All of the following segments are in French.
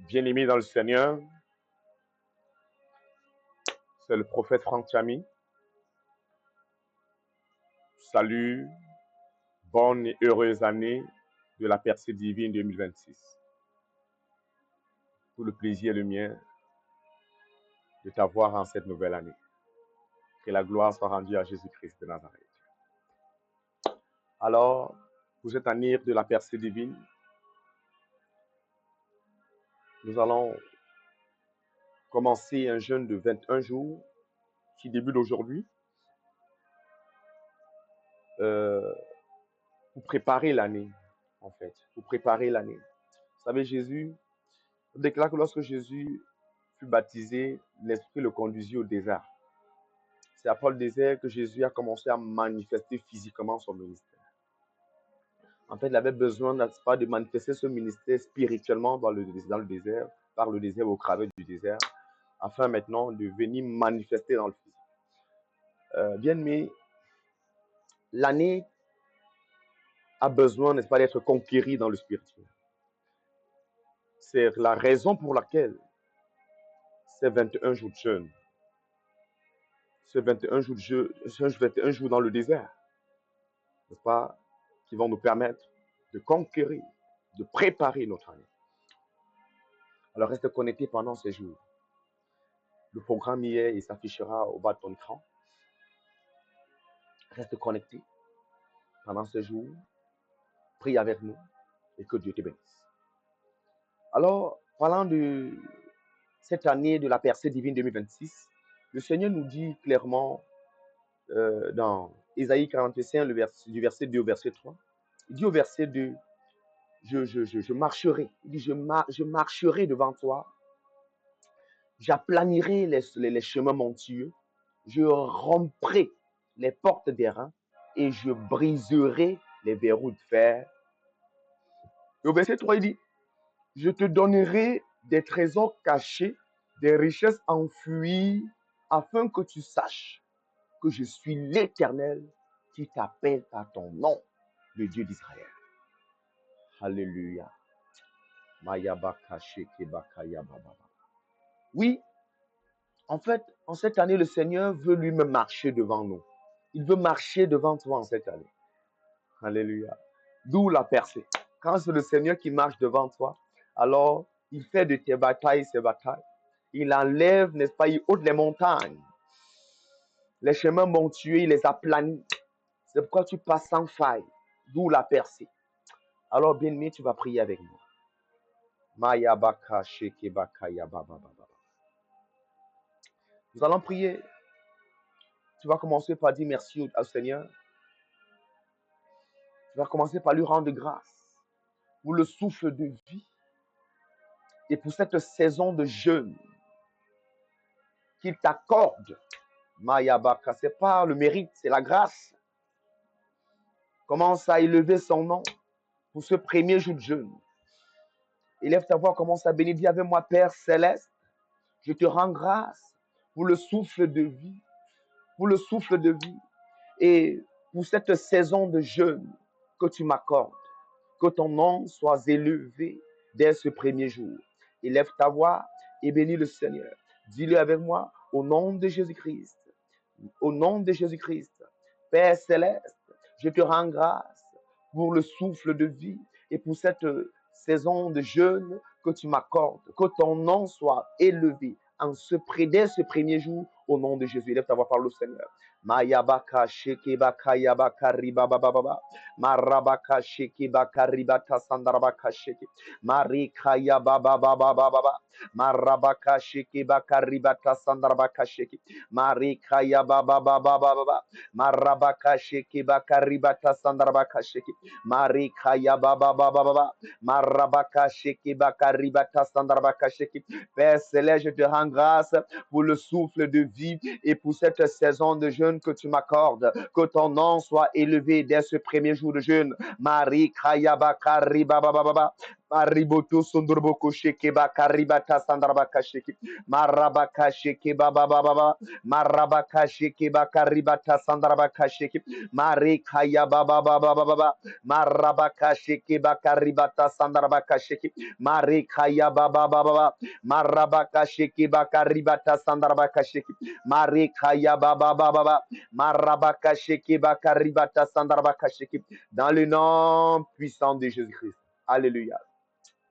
Bien-aimé dans le Seigneur, c'est le prophète Franck Chami. Salut, bonne et heureuse année de la percée divine 2026. Tout le plaisir est le mien de t'avoir en cette nouvelle année. Que la gloire soit rendue à Jésus-Christ de Nazareth. Alors, pour cette année de la percée divine, nous allons commencer un jeûne de 21 jours qui débute aujourd'hui pour préparer l'année, en fait. Pour préparer l'année. Vous savez, Jésus déclare que lorsque Jésus fut baptisé, l'Esprit le conduisit au désert. C'est après le désert que Jésus a commencé à manifester physiquement son ministère. En fait, il avait besoin, n'est-ce pas, de manifester ce ministère spirituellement dans le désert, par le désert au travers du désert, afin maintenant de venir manifester dans le physique. Bien aimé, l'année a besoin, n'est-ce pas, d'être conquérie dans le spirituel. C'est la raison pour laquelle ces 21 jours de jeûne, ces 21 jours de jeûne, 21 jours dans le désert, n'est-ce pas, qui vont nous permettre de conquérir, de préparer notre année. Alors reste connecté pendant ces jours. Le programme y est, il s'affichera au bas de ton écran. Reste connecté pendant ces jours. Prie avec nous et que Dieu te bénisse. Alors, parlant de cette année de la percée divine 2026, le Seigneur nous dit clairement dans Ésaïe 45, du verset 2 au verset 3, il dit au verset 2, je marcherai. Il dit, je marcherai devant toi. J'aplanirai les chemins montueux. Je romprai les portes d'airain et je briserai les verrous de fer. Et au verset 3, il dit, je te donnerai des trésors cachés, des richesses enfouies, afin que tu saches que je suis l'Éternel qui t'appelle par ton nom, le Dieu d'Israël. Alléluia. Oui, en fait, en cette année, le Seigneur veut lui-même marcher devant nous. Il veut marcher devant toi en cette année. Alléluia. D'où la percée. Quand c'est le Seigneur qui marche devant toi, alors il fait de tes batailles ses batailles. Il enlève, n'est-ce pas, il ôte les montagnes. Les chemins montueux, il les aplanit. C'est pourquoi tu passes sans faille. D'où la percée. Alors, bien-aimé, tu vas prier avec moi. Maya baka sheke baka ya baba baba. Nous allons prier. Tu vas commencer par dire merci au Seigneur. Tu vas commencer par lui rendre grâce pour le souffle de vie et pour cette saison de jeûne qu'il t'accorde. Maya baka, c'est pas le mérite, c'est la grâce. Commence à élever son nom pour ce premier jour de jeûne. Élève ta voix, commence à bénir. Dis avec moi, Père céleste, je te rends grâce pour le souffle de vie, pour le souffle de vie et pour cette saison de jeûne que tu m'accordes. Que ton nom soit élevé dès ce premier jour. Élève ta voix et bénis le Seigneur. Dis-le avec moi, au nom de Jésus-Christ. Au nom de Jésus-Christ. Père céleste, je te rends grâce pour le souffle de vie et pour cette saison de jeûne que tu m'accordes. Que ton nom soit élevé dès ce premier jour au nom de Jésus. Élève ta voix par le Seigneur. Mayabaka sheke baka yabaka riba baba baba. Marabaka sheke baka ribata sandarabaka sheke. Marika yababa baba baba. Marabaka sheke baka ribata sandarabaka sheke. Marika yababa baba baba. Marabaka sheke baka ribata sandarabaka sheke. Marika yababa baba baba. Marabaka sheke baka ribata sandarabaka sheke. Père céleste, je te rends grâce pour le souffle de vie et pour cette saison de jeûne que tu m'accordes. Que ton nom soit élevé dès ce premier jour de jeûne. Marie Kayabaka Ribababa. Mariboto sondroboko sheke bakaribata sandarabaka sheke. Marabaka sheke baba baba. Marabaka sheke bakaribata sandarabaka sheke. Marikaya baba baba baba. Marabaka sheke bakaribata sandarabaka sheke. Marikaya baba baba. Marabaka sheke bakaribata sandarabaka sheke. Marikaya baba baba. Marabaka sheke bakaribata sandarabaka sheke. Dans le nom puissant de Jésus-Christ. Alléluia.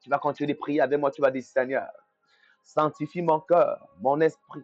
Tu vas continuer de prier avec moi. Tu vas dire, Seigneur, sanctifie mon cœur, mon esprit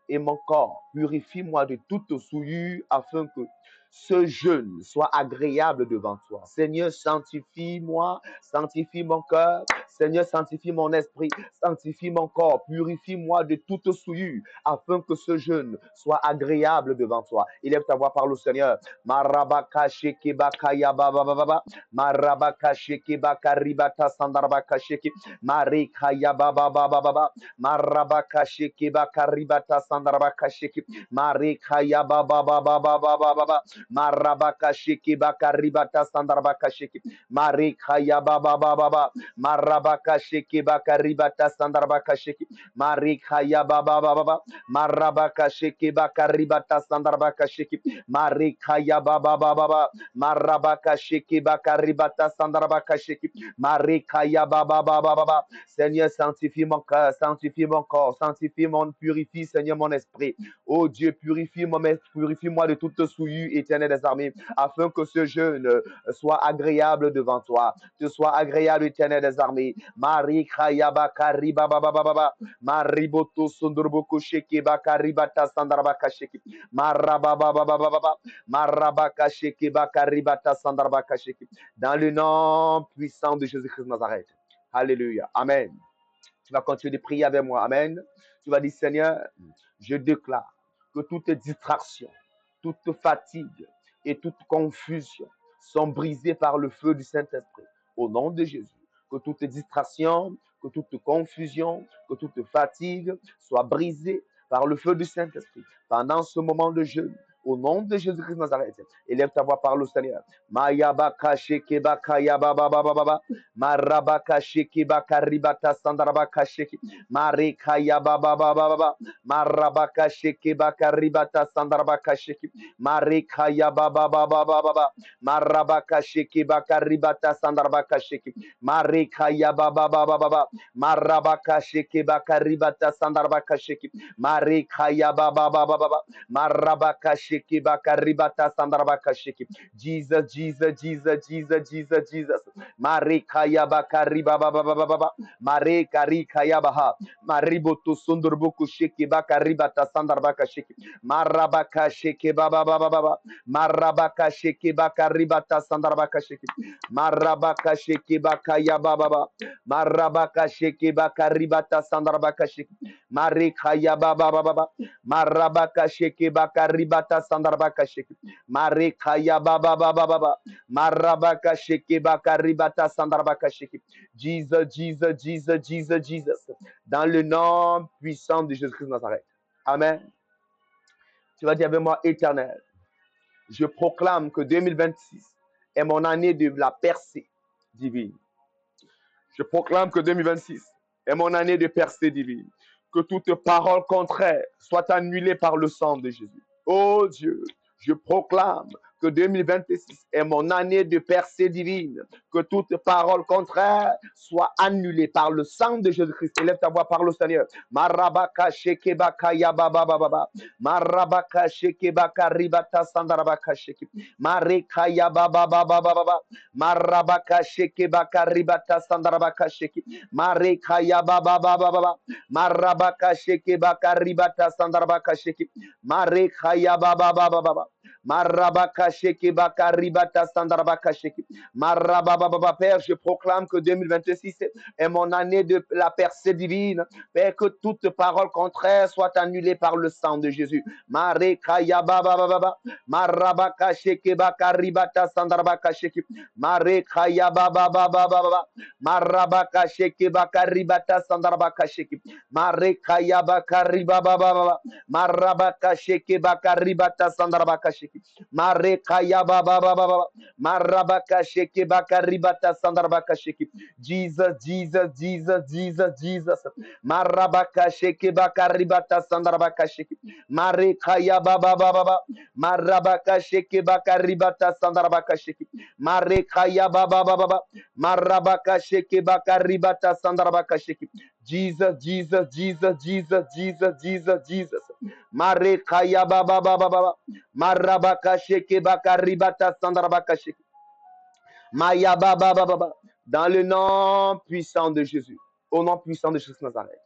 et mon corps. Purifie-moi de toute souillure afin que ce jeûne soit agréable devant toi. Seigneur, sanctifie-moi, sanctifie mon cœur. Seigneur, sanctifie mon esprit, sanctifie mon corps. Purifie-moi de toute souillure afin que ce jeûne soit agréable devant toi. Élève ta voix, parle au Seigneur. Marabaka sheke bakaya baba baba. Marabaka sheke bakaribata sandarabaka sheke. Marikaya baba baba baba. Marabaka sheke bakaribata sandarabaka sheke. Marikaya baba baba baba baba. Marabaka sheke bakaribata sandarabaka sheke. Marikaya baba baba baba. Marabaka sheke bakaribata sandarabaka sheke. Marikaya baba baba baba. Marabaka sheke bakaribata sandarabaka sheke. Marikaya baba baba baba. Marabaka sheke bakaribata sandarabaka sheke. Marikaya baba baba baba. Seigneur, sanctifie mon cœur, sanctifie mon corps, sanctifie mon, purifie, Seigneur, mon esprit. Oh Dieu, purifie-moi de toute souillure, éternelle des armées, afin que ce jeûne soit agréable devant toi, te soit agréable, éternel des armées. Marie Krayaba Kariba Baba Baba, Mariboto Sondroboko Sheke Bakaribata Sandarabaka Sheke, Marababa Baba Baba, Marabaka Sheke Bakaribata Sandarabaka Sheke, dans le nom puissant de Jésus-Christ de Nazareth. Alléluia. Amen. Tu vas continuer de prier avec moi. Amen. Tu vas dire, Seigneur, je déclare que toute distraction, toute fatigue et toute confusion sont brisées par le feu du Saint-Esprit. Au nom de Jésus. Que toute distraction, que toute confusion, que toute fatigue soit brisée par le feu du Saint-Esprit. Pendant ce moment de jeûne, au nom de Jésus-Christ de Nazareth, élève ta voix, parle au Seigneur. Mayabaka sheke baka yababa baba baba. Marabaka sheke baka ribata sandarabaka sheke. Mareka yababa baba baba. Marabaka sheke baka ribata sandarabaka sheke. Mareka yababa baba baba. Marabaka sheke baka ribata sandarabaka sheke. Mareka yababa baba baba. Marabaka sheke baka ribata sandarabaka sheke. Mareka yababa baba baba. Marabaka sheke baka ribata sandarabaka sheke. Jesus, Jesus, Jesus, Jesus, Jesus, Jesus. Marikaya bakari baba baba baba. Marikari kaya baha. Mariboto sondorboku sheke bakari bata sandarbaka sheke. Marabaka sheke baba baba baba. Marabaka sheke bakari bata sandarbaka sheke. Marabaka sheke bakaya baba baba. Marabaka sheke bakari bata sandarbaka sheke. Marikaya baba baba. Marabaka sheke bakari bata sandarbaka sheke. Marikaya baba baba baba. Marabaka sheke baka ribata sandarabaka sheke. Jesus, Jesus, Jesus, Jesus, Jesus. Dans le nom puissant de Jésus-Christ de Nazareth. Amen. Tu vas dire avec moi, Éternel, je proclame que 2026 est mon année de la percée divine. Je proclame que 2026 est mon année de percée divine. Que toute parole contraire soit annulée par le sang de Jésus. Oh Dieu, je proclame que 2026 est mon année de percée divine. Que toute parole contraire soit annulée par le sang de Jésus-Christ. Élève ta voix, parle au Seigneur. Marabaka shekebaka yababa baba. Marabaka shekebaka ribata sandarabaka sheke. Mareka yababa baba baba. Marabaka shekebaka ribata sandarabaka sheke. Mareka yababa baba baba. Marabaka shekebaka ribata sandarabaka sheke. Mareka yababa baba baba. Marabaka sheke baka ribata sandarabaka sheke. Marababa baba. Père, je proclame que 2026 est mon année de la percée divine. Père, que toute parole contraire soit annulée par le sang de Jésus. Mareka yababa baba. Marabaka sheke baka ribata sandarabaka sheke. Mareka yababa baba baba. Marabaka sheke baka ribata sandarabaka sheke. Mareka yabaka ribaba baba. Marabaka sheke baka ribata sandarabaka sheke. Marekaya baba baba baba. Marabaka sheke baka ribata sandarabaka sheke. Jesus, Jesus, Jesus, Jesus, Jesus. Marabaka sheke baka ribata sandarabaka sheke. Marekaya baba baba baba. Marabaka sheke baka ribata sandarabaka sheke. Marekaya baba baba baba. Marabaka sheke baka ribata sandarabaka sheke. Jesus, Jesus, Jesus, Jesus, Jesus, Jesus, Jesus. Marekaya baba baba baba. Marabaka sheke baka ribata sandarabaka sheke. Maya baba baba baba. Dans le nom puissant de Jésus. Au nom puissant de Jésus de Nazareth.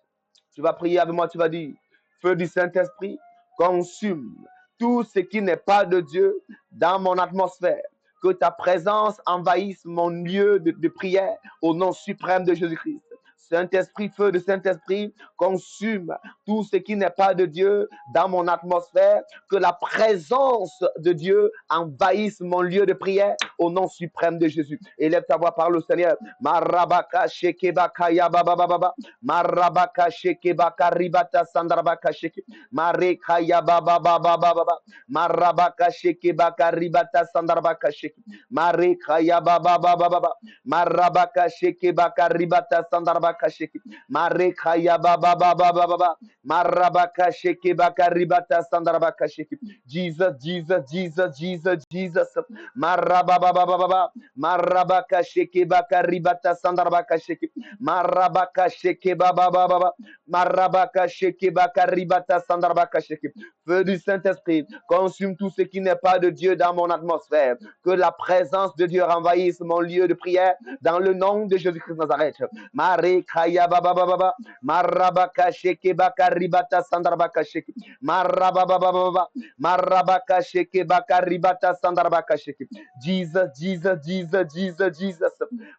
Tu vas prier avec moi, tu vas dire, feu du Saint-Esprit, consume tout ce qui n'est pas de Dieu dans mon atmosphère. Que ta présence envahisse mon lieu de prière au nom suprême de Jésus-Christ. Saint-Esprit, feu de Saint-Esprit, consume tout ce qui n'est pas de Dieu dans mon atmosphère. Que la présence de Dieu envahisse mon lieu de prière au nom suprême de Jésus. Élève ta voix, parle au Seigneur. Marabaka shekebaka ya baba baba. Marabaka shekebaka ribata sandarabaka sheke. Mareka ya baba baba baba. Marabaka shekebaka ribata sandarabaka sheke. Mareka ya baba baba baba. Marabaka shekebaka ribata sandarabaka sheke. Mareka ya baba baba baba. Marabaka shekebaka ribata sandarabaka sheke. Jesus, Jesus, Jesus, Jesus, Jesus. Marababa baba. Marabaka sheke baka ribata sandarabaka sheke. Marabaka sheke baba baba. Marabaka sheke baka ribata sandarabaka sheke. Feu du Saint-Esprit, consume tout ce qui n'est pas de Dieu dans mon atmosphère. Que la présence de Dieu envahisse mon lieu de prière dans le nom de Jésus-Christ de Nazareth. Marekaya baba baba. Marabaka sheke baka ribata sandarabaka sheke. Marababa baba. Marabaka sheke baka ribata sandarabaka sheke. Jesus, Jesus, Jesus, Jesus, Jesus.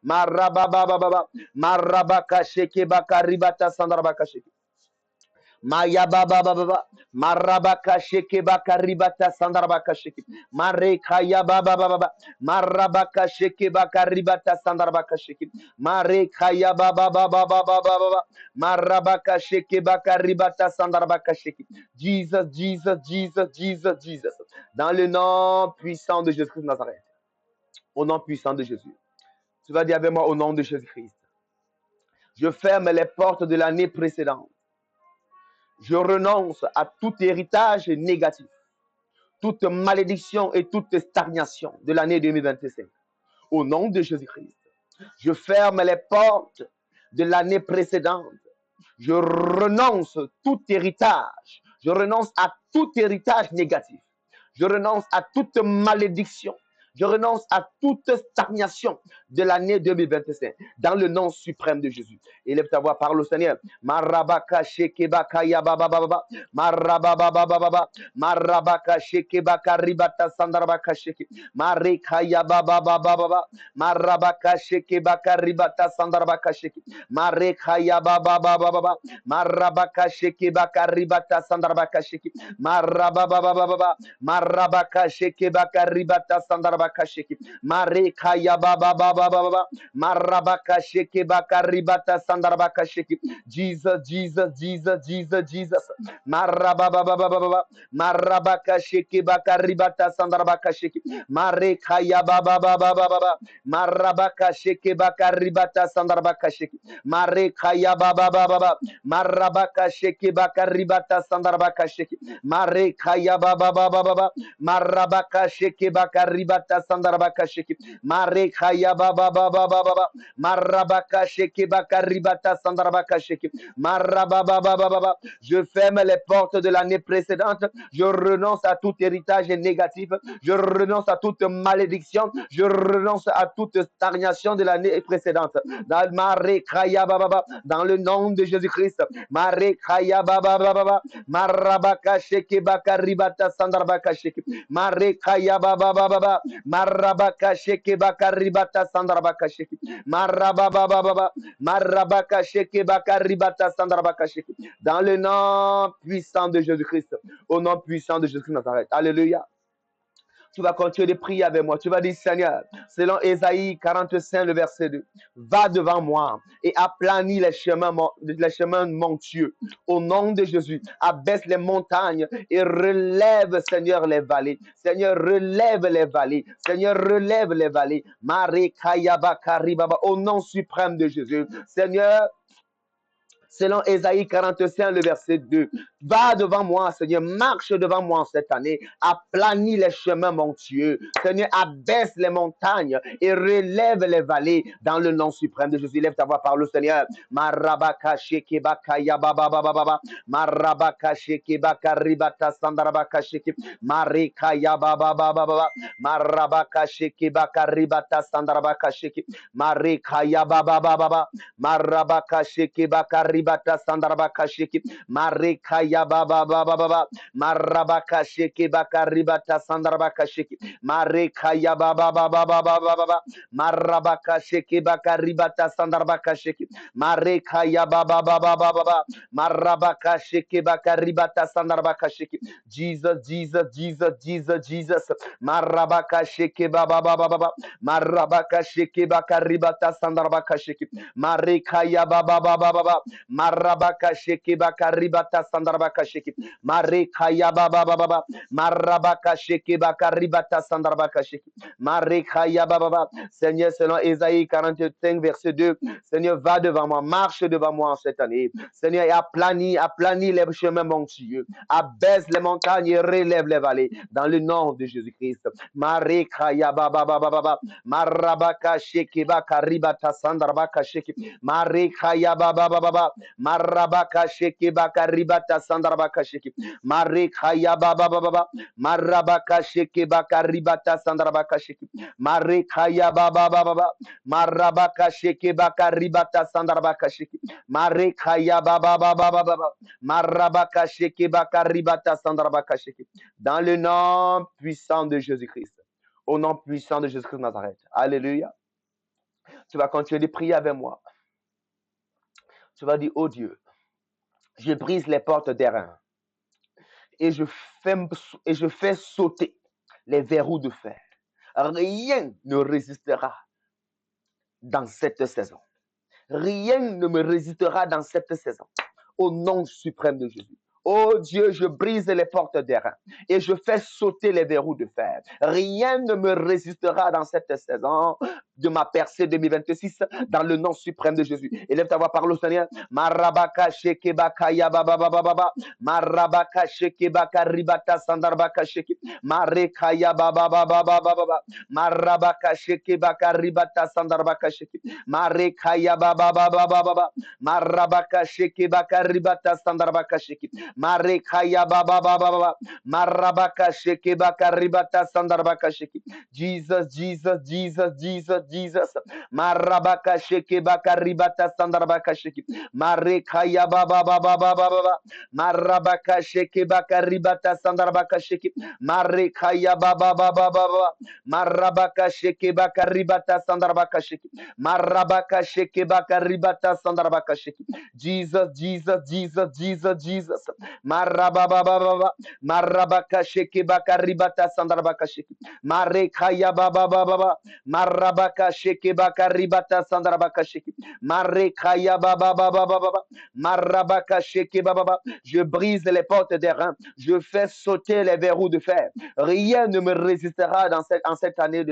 Marababa baba. Marabaka sheke baka ribata sandarabaka sheke. Maya baba baba. Marabaka sheke baka ribata sandarabaka sheke. Marekaya baba baba. Marabaka sheke baka ribata sandarabaka sheke. Marekaya baba baba baba baba. Marabaka sheke baka ribata sandarabaka sheke. Jesus, Jesus, Jesus, Jesus, Jesus. Dans le nom puissant de Jésus-Christ de Nazareth. Au nom puissant de Jésus. Tu vas dire avec moi au nom de Jésus-Christ. Je ferme les portes de l'année précédente. Je renonce à tout héritage négatif, toute malédiction et toute stagnation de l'année 2025. Au nom de Jésus-Christ, je ferme les portes de l'année précédente. Je renonce à tout héritage. Je renonce à tout héritage négatif. Je renonce à toute malédiction. Je renonce à toute stagnation de l'année 2025 dans le nom suprême de Jésus. Élève ta voix, parle au Seigneur. Marabaka shekebaka yababa. Marababa baba. Marabaka shekebaka ribata sandarabaka sheke. Mareka yababa baba. Marabaka shekebaka ribata sandarabaka sheke. Mareka yababa baba. Marabaka shekebaka ribata sandarabaka sheke. Marababa baba. Marabaka shekebaka ribata sandarabaka sheke. Mareka yababa baba. Marabaka shekebaka ribata sandarabaka sheke. Jesus, Jesus, Jesus, Jesus, Jesus. Marababa baba. Marabaka shekebaka ribata sandarabaka sheke. Mareka yababa baba. Marabaka shekebaka ribata sandarabaka sheke. Mareka yababa baba. Marabaka shekebaka ribata sandarabaka sheke. Mareka yababa baba. Marabaka shekebaka ribata sandarabaka sheke. Mareka yababa baba. Marabaka shekebaka ribata sandarabaka sheke. Marababa baba. Je ferme les portes de l'année précédente. Je renonce à tout héritage négatif. Je renonce à toute malédiction. Je renonce à toute stagnation de l'année précédente. Dans le nom de Jésus-Christ. Marabaka shekebaka ribata sandarabaka sheke. Marekaya baba. Marabaka shekebaka ribata sandarabaka sheke. Marabaka shekebaka ribata sandarabaka sheke. Dans le nom puissant de Jésus-Christ. Au nom puissant de Jésus-Christ Nazareth. Alléluia. Tu vas continuer de prier avec moi. Tu vas dire, Seigneur, selon Ésaïe 45, le verset 2, va devant moi et aplanis les chemins montueux. Au nom de Jésus, abaisse les montagnes et relève, Seigneur, les vallées. Seigneur, relève les vallées. Seigneur, relève les vallées. Marie Kayaba Karibaba, au nom suprême de Jésus. Seigneur, selon Ésaïe 45, le verset 2. Va devant moi, Seigneur, marche devant moi cette année, aplanis les chemins montueux. Seigneur, abaisse les montagnes et relève les vallées dans le nom suprême de Jésus. Lève ta voix par le Seigneur. Marabaka shekebaka yababababa. Marabaka shekebaka ribata sandarabaka sheke. Marika yababababa. Marabaka shekebaka ribata sandarabaka sheke. Marika yababababa. Marabaka sheke baka ribata sandarabaka sheke. Marika yababababa. Marabaka sheke baka ribata sandarabaka sheke. Marika yababababa. Marabaka sheke baka ribata sandarabaka sheke. Marika yababababa. Marabaka sheke baka ribata sandarabaka sheke. Jesus, Jesus, Jesus, Jesus, Jesus. Marabaka sheke bababababa. Marabaka sheke baka ribata sandarabaka sheke. Marika yababababa. Marabaka sheke baka ribata sandarabaka sheke. Marika yababababa. Marabaka sheke baka ribata sandarabaka sheke. Marika yabababa. Seigneur, selon Ésaïe 45, verset 2, Seigneur, va devant moi, marche devant moi en cette année. Seigneur, et aplanis les chemins montueux, abaisse les montagnes et relève les vallées dans le nom de Jésus-Christ. Marika yababababa. Marabaka sheke baka ribata sandarabaka sheke. Marika yababababa. Marabaka sheke baka ribata sandarabaka sheke. Marika yababababa. Marabaka sheke baka ribata sandarabaka sheke. Marika yababababa. Marabaka sheke baka ribata sandarabaka sheke. Marika yababababa. Marabaka sheke baka ribata sandarabaka sheke. Dans le nom puissant de Jésus-Christ. Au nom puissant de Jésus-Christ de Nazareth. Alléluia. Tu vas continuer de prier avec moi. Tu vas dire, oh Dieu, je brise les portes d'airain et je fais sauter les verrous de fer. Rien ne résistera dans cette saison. Rien ne me résistera dans cette saison. Au nom suprême de Jésus. Oh Dieu, je brise les portes d'airain et je fais sauter les verrous de fer. Rien ne me résistera dans cette saison de ma percée 2026 dans le nom suprême de Jésus. Élève ta voix, parle au Seigneur. Marabaka shekebaka yababababa. Marabaka shekebaka ribata sandarbaka sheke. Mareka yababababa. Marabaka shekebaka ribata sandarbaka sheke. Mareka yababababa. Marabaka shekebaka ribata sandarbaka sheke. Mareka yababababa. Marabaka shekebaka ribata sandarbaka sheke. Jesus, Jesus, Jesus, Jesus, Jesus. Marabaka sheke baka ribata sandarabaka sheke. Mareka ya baba baba baba. Marabaka sheke baka ribata sandarabaka sheke. Mareka ya baba baba baba. Marabaka sheke baka ribata sandarabaka sheke. Marabaka sheke baka ribata sandarabaka sheke. Jesus, Jesus, Jesus, Jesus, Jesus. Marababa baba. Marabaka sheke baka ribata sandarabaka sheke. Mareka ya baba baba. Marabaka sheke baka ribata sandarabaka sheke. Mareka ya baba baba baba. Marabaka sheke baba. Je brise les portes des reins. Je fais sauter les verrous de fer. Rien ne me résistera en cette année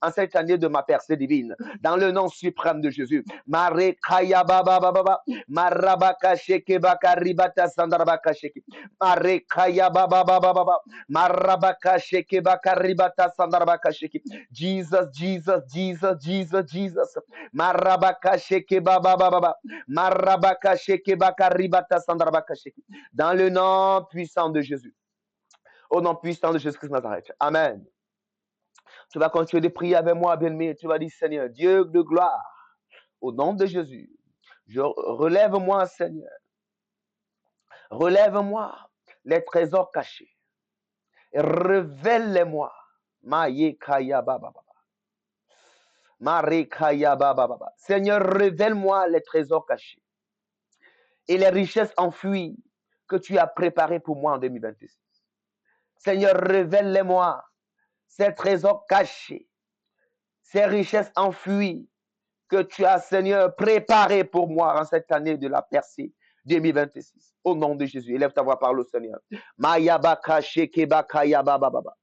en cette année de ma percée divine. Dans le nom suprême de Jésus. Mareka ya baba baba. Marabaka sheke baka ribata sandarabaka sheke. Mareka ya baba baba. Marabaka sheke baka ribata sandarabaka sheke. Jesus, Jesus, Jesus, Jesus, Jesus. Marabaka sheke baba baba. Marabaka sheke baka ribata sandarabaka sheke. Dans le nom puissant de Jésus. Au nom puissant de Jésus-Christ de Nazareth. Amen. Tu vas continuer de prier avec moi, bien-aimé. Tu vas dire, Seigneur, Dieu de gloire, au nom de Jésus, relève-moi, Seigneur. Relève-moi les trésors cachés. Révèle-les-moi. Maïekaya baba. Seigneur, révèle-moi les trésors cachés et les richesses enfouies que tu as préparées pour moi en 2026. Seigneur, révèle-les-moi ces trésors cachés, ces richesses enfouies que tu as, Seigneur, préparées pour moi en cette année de la percée 2026. Au nom de Jésus, élève ta voix, parle au Seigneur. Mayabaka shekebaka yabababa.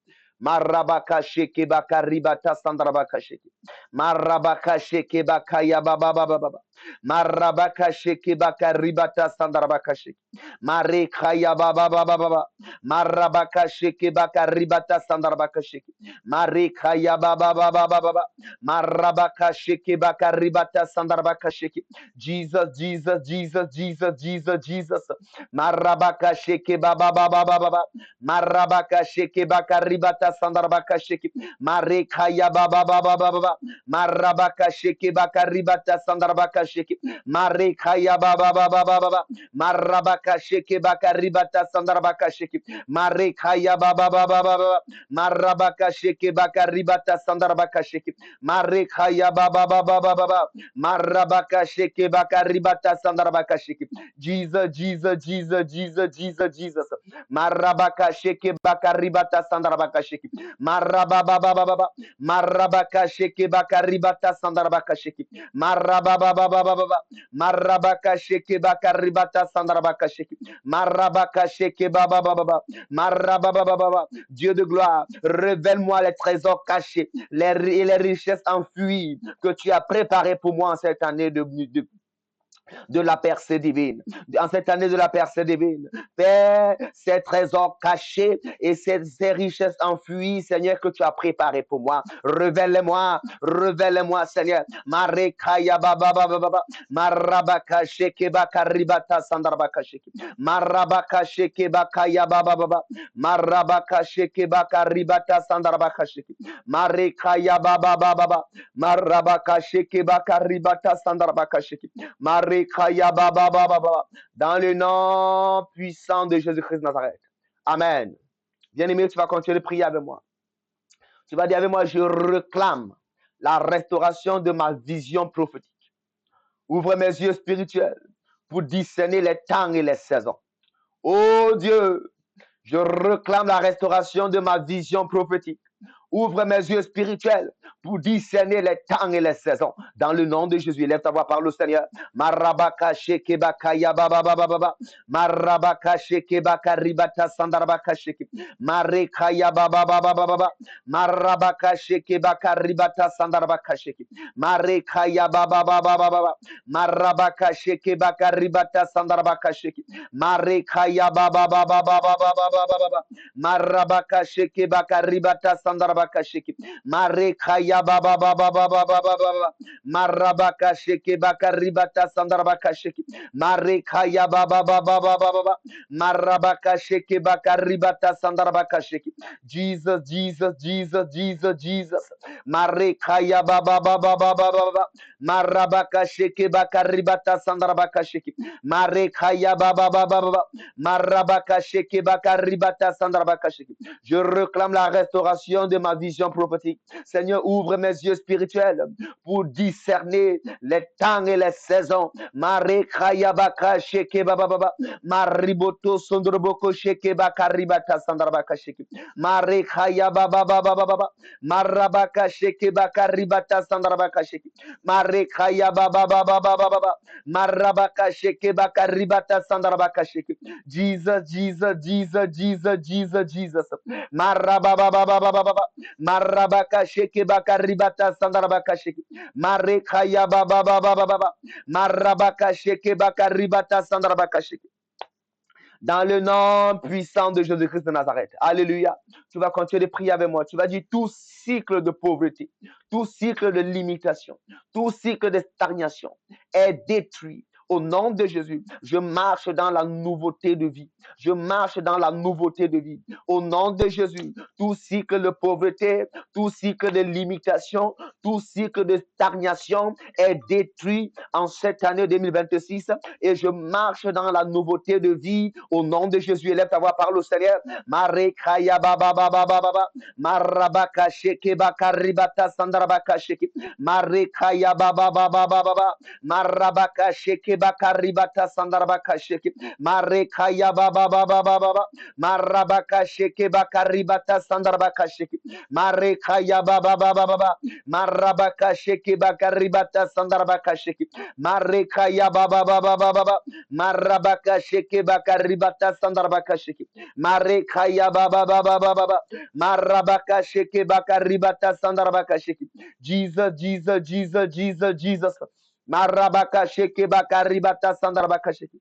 Marabaka shekebaka ribata sandrabaka sheke. Marabaka shekebaka yabababa. Marabaka shekebaka ribata sandrabaka sheke. Mareka yabababa. Marabaka shekebaka ribata sandrabaka sheke. Mareka yabababa. Marabaka shekebaka ribata sandrabaka sheke. Jesus, Jesus, Jesus, Jesus, Jesus, Jesus. Marabaka sheke baba baba baba. Marabaka sheke baka ribata sandarabaka sheke. Mareka ya baba baba baba. Marabaka sheke baka ribata sandarabaka sheke. Mareka ya baba baba baba. Marabaka sheke baka ribata sandarabaka sheke. Mareka ya baba baba baba. Marabaka sheke baka ribata sandarabaka sheke. Mareka ya baba baba baba. Marabaka sheke baka ribata sandarabaka sheke. Jesus, Jesus, Jesus, Jesus, Jesus, Jesus. Marabaka sheke baka ribata sandarabaka sheke. Marababa, marabaka sheke baka ribata sandarabaka sheke. Marababa, marabaka sheke baka ribata sandarabaka sheke. Marabaka sheke baba, marababa. Dieu de gloire, révèle-moi les trésors cachés, les richesses enfouies que tu as préparées pour moi en cette année de la percée divine. En cette année de la percée divine, Père, ces trésors cachés et ces richesses enfouies, Seigneur, que tu as préparées pour moi. Révèle-moi, Seigneur. Marekaya baba baba baba. Marabaka sheke baka ribata sandarabaka sheke. Marabaka sheke baka ya baba baba. Marabaka sheke baka ribata sandarabaka sheke. Marekaya baba baba baba. Marabaka sheke baka ribata sandarabaka sheke. Marekaya baba baba baba. Dans le nom puissant de Jésus-Christ de Nazareth. Amen. Bien-aimé, tu vas continuer de prier avec moi. Tu vas dire avec moi, je réclame la restauration de ma vision prophétique. Ouvre mes yeux spirituels pour discerner les temps et les saisons. Oh Dieu, je réclame la restauration de ma vision prophétique. Ouvre mes yeux spirituels pour discerner les temps et les saisons. Dans le nom de Jésus, lève ta voix, parle au Seigneur. Marabaka shekebaka yababababa. Marabaka shekebaka ribata sandarabaka sheke. Mareka yababababa. Marabaka shekebaka ribata sandarabaka sheke. Mareka yababababa. Marabaka shekebaka ribata sandarabaka sheke. Mareka yababababa. Marabaka shekebaka ribata sandarabaka sheke. Mareka ya baba baba baba baba. Marabaka sheke baka ribata sandarabaka sheke. Mareka ya baba baba baba. Marabaka sheke baka ribata sandarabaka sheke. Jesus, Jesus, Jesus, Jesus, Jesus. Mareka ya baba baba baba. Marabaka sheke baka ribata sandarabaka sheke. Mareka ya baba baba. Marabaka sheke baka ribata sandarabaka sheke. Je réclame la restauration de ma vision prophétique. Seigneur, ouvre mes yeux spirituels pour discerner les temps et les saisons. Marekayabaka sheke baba. Mariboto sondroboko sheke baka ribata sandarabaka sheke. Marekayababa. Marabaka sheke baka ribata sandarabaka sheke. Marekayababa. Marabaka sheke baka ribata sandarabaka sheke. Jesus, Jesus, Jesus, Jesus, Jesus, Jesus. Marabababababa. Marabaka sheke baka ribata sandarabaka sheke. Marekaya bababababa. Marabaka sheke baka ribata sandarabaka sheke. Dans le nom puissant de Jésus-Christ de Nazareth. Alléluia. Tu vas continuer de prier avec moi. Tu vas dire tout cycle de pauvreté, tout cycle de limitation, tout cycle de stagnation est détruit. Au nom de Jésus, je marche dans la nouveauté de vie. Je marche dans la nouveauté de vie. Au nom de Jésus, tout cycle de pauvreté, tout cycle de limitation, tout cycle de stagnation est détruit en cette année 2026 et je marche dans la nouveauté de vie. Au nom de Jésus, élève ta voix, parle au Seigneur. Marekaya baba baba baba. Marabaka sheke baka ribata sandarabaka sheke. Marekaya baba baba baba. Marabaka sheke bakaribata sandarabaka sheke. Marekaya baba baba baba. Marabaka sheke bakaribata sandarabaka sheke. Marekaya baba baba baba. Marabaka sheke bakaribata sandarabaka sheke. Marekaya baba baba baba. Marabaka sheke bakaribata sandarabaka sheke. Marekaya baba baba baba. Marabaka sheke bakaribata sandarabaka sheke. Jesus, Jesus, Jesus, Jesus, Jesus. Marabaka sheke bakaribata sandarabaka sheke.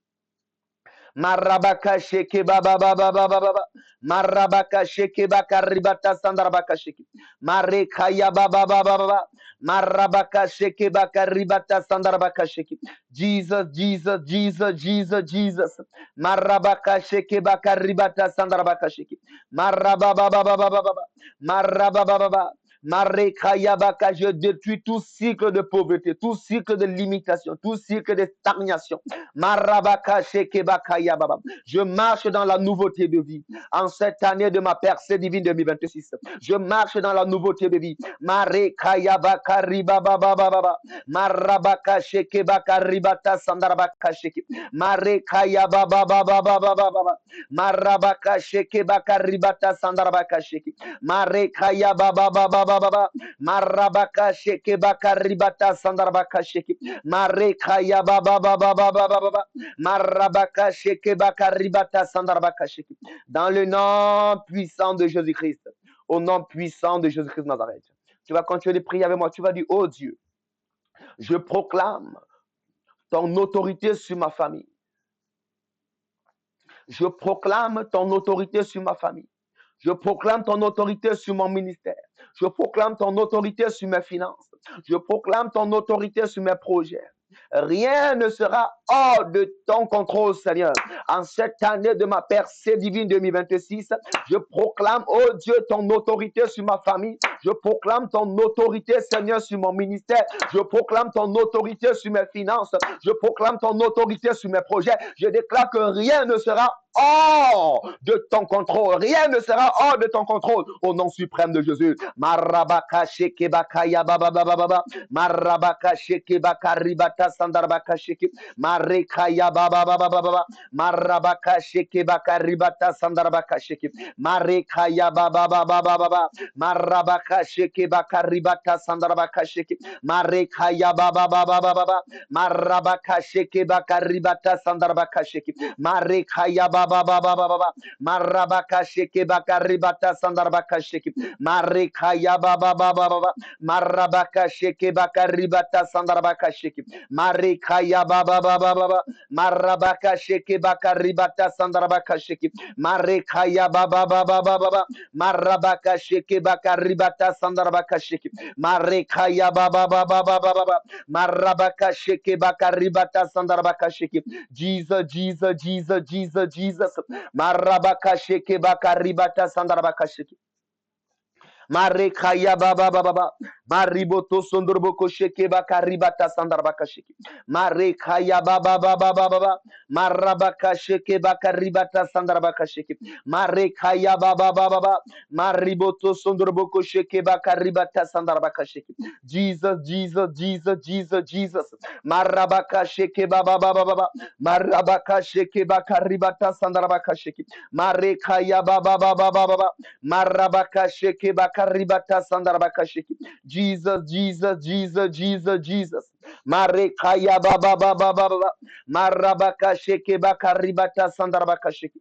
Marabaka sheke baba baba baba baba. Marabaka sheke bakaribata sandarabaka sheke. Marekaya baba baba baba. Marabaka sheke bakaribata sandarabaka sheke. Jesus, Jesus, Jesus, Jesus, Jesus. Marabaka sheke bakaribata sandarabaka sheke. Marababa baba baba baba. Marababa baba. Marekayabaka, je détruis tout cycle de pauvreté, tout cycle de limitation, tout cycle de stagnation. Marabaka shekebakaya baba. Je marche dans la nouveauté de vie. En cette année de ma percée divine 2026, je marche dans la nouveauté de vie. Marekayabaka ribaba baba baba. Marabaka shekebaka ribata sandarabaka sheke. Marekayababa baba baba baba. Marabaka shekebaka ribata sandarabaka sheke. Marekayababa baba baba. Marabaka shekebaka ribata sandarabaka sheke. Marekayababa baba baba. Marabaka sheke baka ribata sandarabaka sheke. Dans le nom puissant de Jésus-Christ, au nom puissant de Jésus-Christ de Nazareth, tu vas continuer de prier avec moi. Tu vas dire, oh Dieu, je proclame ton autorité sur ma famille. Je proclame ton autorité sur ma famille. Je proclame ton autorité sur mon ministère. Je proclame ton autorité sur mes finances. Je proclame ton autorité sur mes projets. Rien ne sera hors de ton contrôle, Seigneur. En cette année de ma percée divine 2026, je proclame, oh Dieu, ton autorité sur ma famille. Je proclame ton autorité, Seigneur, sur mon ministère. Je proclame ton autorité sur mes finances. Je proclame ton autorité sur mes projets. Je déclare que rien ne sera hors de ton contrôle. Rien ne sera hors de ton contrôle. Au nom suprême de Jésus. Marabaka sheke bakaya baba baba baba. Marabaka sheke bakaribata sandarbaka sheke. Marekaya baba baba baba. Marabaka sheke bakaribata sandarbaka sheke. Marekaya baba baba baba. Marabaka sheke bakaribata sandarbaka sheke. Marekaya baba baba baba. Marabaka sheke bakaribata sandarbaka sheke. Marekaya baba baba baba. Marabaka sheke bakaribata sandarbaka sheke. Marekaya baba baba baba. Marabaka sheke bakaribata sandarbaka sheke. Marekaya baba baba baba. Marabaka sheke bakaribata sandarbaka sheke. Marekaya baba baba baba. Marabaka sheke bakaribata sandarbaka sheke. Marekaya baba baba baba. Marabaka sheke bakaribata sandarbaka sheke. Jesus, Jesus, Jesus, Jesus, Jesus. Marabaka sheke bakaribata sandarbaka sheke. Marekaya baba baba. Mariboto sondoroboko sheke bakaribata sandarbaka sheke. Marekaya baba baba baba. Marabaka sheke bakaribata sandarbaka sheke. Marekaya baba baba. Mariboto sondoroboko sheke bakaribata sandarbaka sheke. Jesus, Jesus, Jesus, Jesus, Jesus. Marabaka sheke baba baba baba. Marabaka sheke bakaribata sandarbaka sheke. Marekaya baba baba baba. Marabaka sheke bakaribata sandarabaka sheke. Jesus, Jesus, Jesus, Jesus, Jesus. Marekaya baba baba baba. Marabaka sheke bakaribata sandarabaka sheke.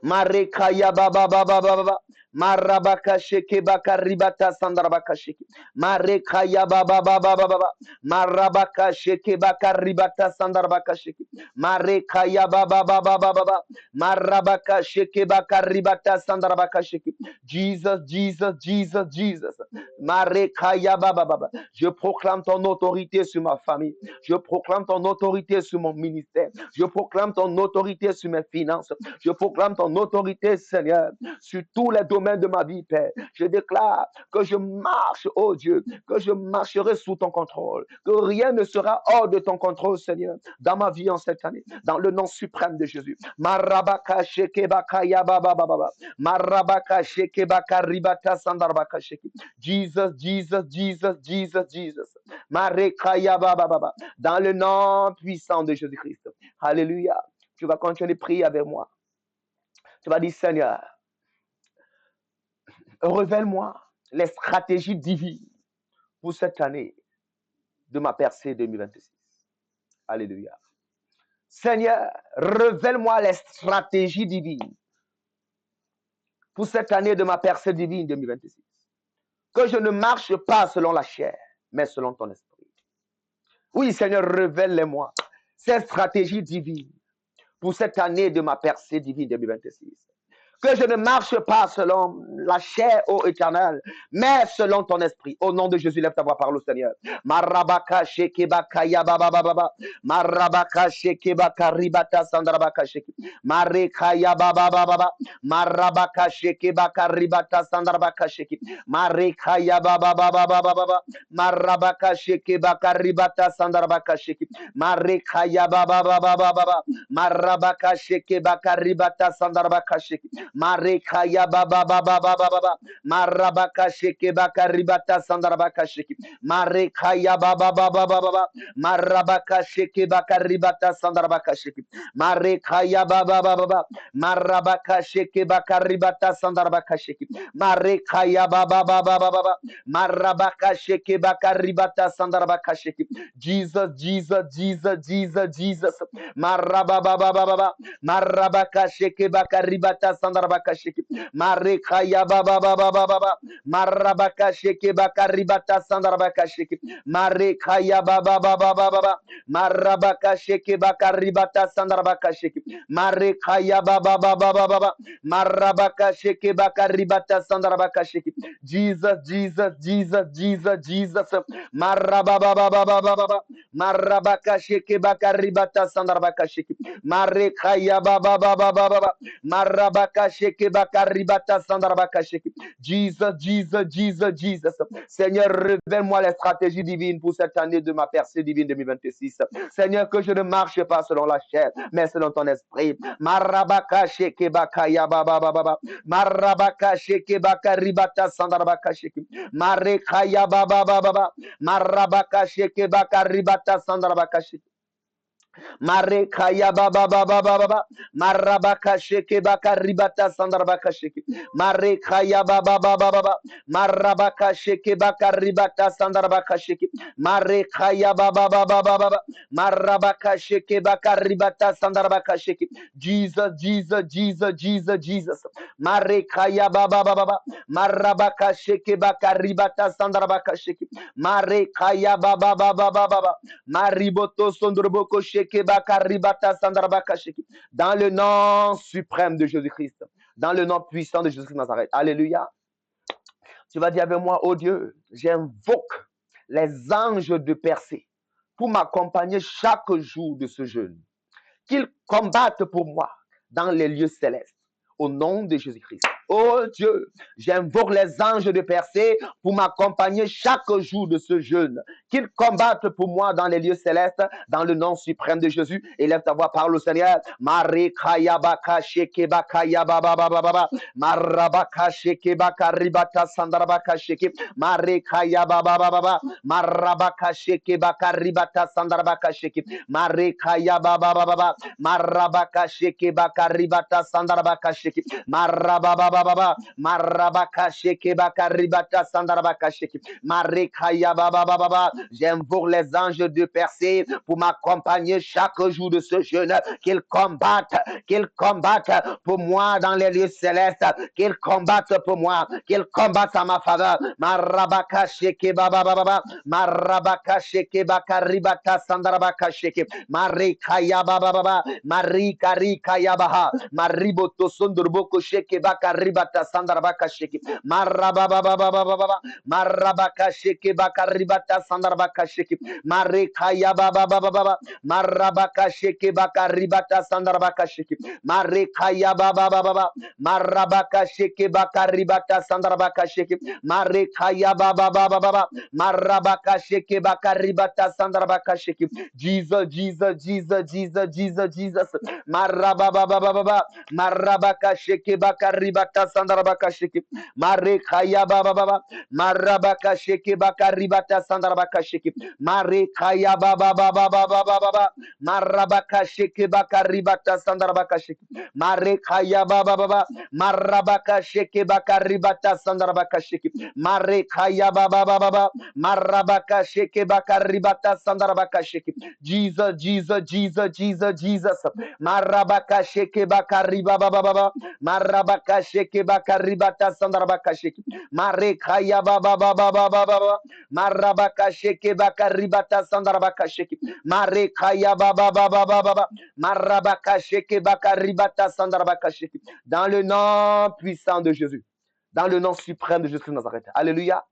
Marekaya baba baba baba. Marabaka sheke bakaribata sandarabaka sheke. Marekaya baba baba baba. Marabaka sheke bakaribata sandarabaka sheke. Marekaya baba baba baba. Marabaka sheke bakaribata sandarabaka sheke. Jesus, Jesus, Jesus, Jesus. Marekaya baba baba. Je proclame ton autorité sur ma famille. Je proclame ton autorité sur mon ministère. Je proclame ton autorité sur mes finances. Je proclame ton autorité, Seigneur, sur tous les domaines domaine de ma vie, Père. Je déclare que je marche, oh Dieu, que je marcherai sous ton contrôle, que rien ne sera hors de ton contrôle, Seigneur, dans ma vie en cette année, dans le nom suprême de Jésus. Marabaka shekebaka yabababa. Marabaka shekebaka ribata sandarbaka sheke. Jesus, Jesus, Jesus, Jesus, Jesus. Mareka yabababa. Dans le nom puissant de Jésus-Christ. Alléluia. Tu vas continuer de prier avec moi. Tu vas dire, Seigneur, révèle-moi les stratégies divines pour cette année de ma percée 2026. Alléluia. Seigneur, révèle-moi les stratégies divines pour cette année de ma percée divine 2026. Que je ne marche pas selon la chair, mais selon ton esprit. Oui, Seigneur, révèle-les-moi ces stratégies divines pour cette année de ma percée divine 2026. Que je ne marche pas selon la chair, ô éternel, mais selon ton esprit. Au nom de Jésus, lève ta voix, parle au Seigneur. Marabaka shekebaka yabababa. Marabaka shekebaka ribata sandarabaka sheke. Mareka yabababa. Marabaka shekebaka ribata sandarabaka sheke. Mareka yabababa. Marabaka shekebaka ribata sandarabaka sheke. Mareka yabababa. Marabaka shekebaka ribata sandarabaka sheke. Marekaya baba baba baba baba. Marabaka sheke baka ribata sandarabaka sheke. Marekaya baba baba baba baba. Marabaka sheke baka ribata sandarabaka sheke. Marekaya baba baba baba. Marabaka sheke baka ribata sandarabaka sheke. Marekaya baba baba baba baba. Marabaka sheke baka ribata sandarabaka sheke. Jesus, Jesus, Jesus, Jesus, Jesus. Marababa baba baba. Marabaka sheke baka ribata sandarabaka sheke. Marekaya baba baba baba. Marabaka sheke baka ribata sandarabaka sheke. Marekaya baba baba baba. Marabaka sheke baka ribata sandarabaka sheke. Marekaya baba baba baba. Marabaka sheke baka ribata sandarabaka sheke. Jesus, Jesus, Jesus, Jesus, Jesus. Marababa baba baba. Marabaka sheke baka ribata sandarabaka sheke. Marekaya baba baba baba. Marabaka sheke baka ribata sandarabaka sheke. Jesus, Jesus, Jesus, Jesus. Seigneur, révèle-moi les stratégies divines pour cette année de ma percée divine 2026. Seigneur, que je ne marche pas selon la chair, mais selon ton esprit. Marabaka sheke baka ya baba baba. Marabaka sheke baka ribata sandarabaka sheke. Marekaya baba baba. Marabaka sheke baka ribata sandarabaka sheke. Marekaya baba baba baba. Marabaka sheke baka ribata sandarabaka sheke. Marekaya baba baba baba. Marabaka sheke baka ribata sandarabaka sheke. Marekaya baba baba baba. Marabaka sheke baka ribata sandarabaka sheke. Jesus, Jesus, Jesus, Jesus, Jesus. Marekaya baba baba. Marabaka sheke baka ribata sandarabaka sheke. Marekaya baba baba baba. Mariboto sondroboko sheke baka ribata sandarabaka sheke. Dans le nom suprême de Jésus-Christ. Dans le nom puissant de Jésus-Christ de Nazareth. Alléluia. Tu vas dire avec moi, oh Dieu, j'invoque les anges de percée pour m'accompagner chaque jour de ce jeûne. Qu'ils combattent pour moi dans les lieux célestes. Au nom de Jésus-Christ. Oh Dieu, j'invoque les anges de percée pour m'accompagner chaque jour de ce jeûne. Qu'ils combattent pour moi dans les lieux célestes, dans le nom suprême de Jésus. Élève ta voix, parle au Seigneur. Marekaya baka sheke baka ya baba baba baba. Marabaka sheke baka ribata sandarabaka sheke. Marekaya baba baba baba. Marabaka sheke baka ribata sandarabaka sheke. Marekaya baba baba baba. Marabaka sheke baka ribata sandarabaka sheke. Marababa baba. Marabaka sheke baka ribata sandarabaka sheke. Marekaya baba baba. J'invoque les anges de percée pour m'accompagner chaque jour de ce jeûne. Qu'ils combattent pour moi dans les lieux célestes. Qu'ils combattent pour moi. Qu'ils combattent à ma faveur. Marabaka sheke baba baba. Marabaka sheke baka ribata sandarabaka sheke. Marekaya baba baba. Marika rika yabaha. Mariboto sondrboko sheke baka ribata sandarabaka shiki. Marababababababa. Marabaka shiki baka ribata sandarabaka shiki. Marekaya bababababa. Marabaka shiki baka ribata sandarabaka shiki. Marekaya bababababa. Marabaka shiki baka ribata sandarabaka shiki. Marekaya bababababa. Marabaka shiki baka ribata sandarabaka shiki. Jesus, Jesus, Jesus, Jesus, Jesus, Jesus. Marababababa. Marabaka shiki baka ribata sandarabaka shiki. Marekaya babababa. Marabaka shiki baka ribata sandarabaka shiki. Marekaya bababababa. Marabaka shiki baka ribata sandarabaka shiki. Marekaya babababa. Marabaka shiki baka ribata sandarabaka shiki. Marekaya babababa. Marabaka shiki baka ribata sandarabaka shiki. Jesus, Jesus, Jesus, Jesus, Jesus. Marabaka sheke bakari baba baba. Marabaka sheke bakari bata sandarabaka sheke. Marekaya baba baba baba. Marabaka sheke bakari bata sandarabaka sheke. Marekaya baba baba baba. Marabaka sheke bakari bata sandarabaka sheke. Dans le nom puissant de Jésus. Dans le nom suprême de Jésus de Nazareth. Alléluia.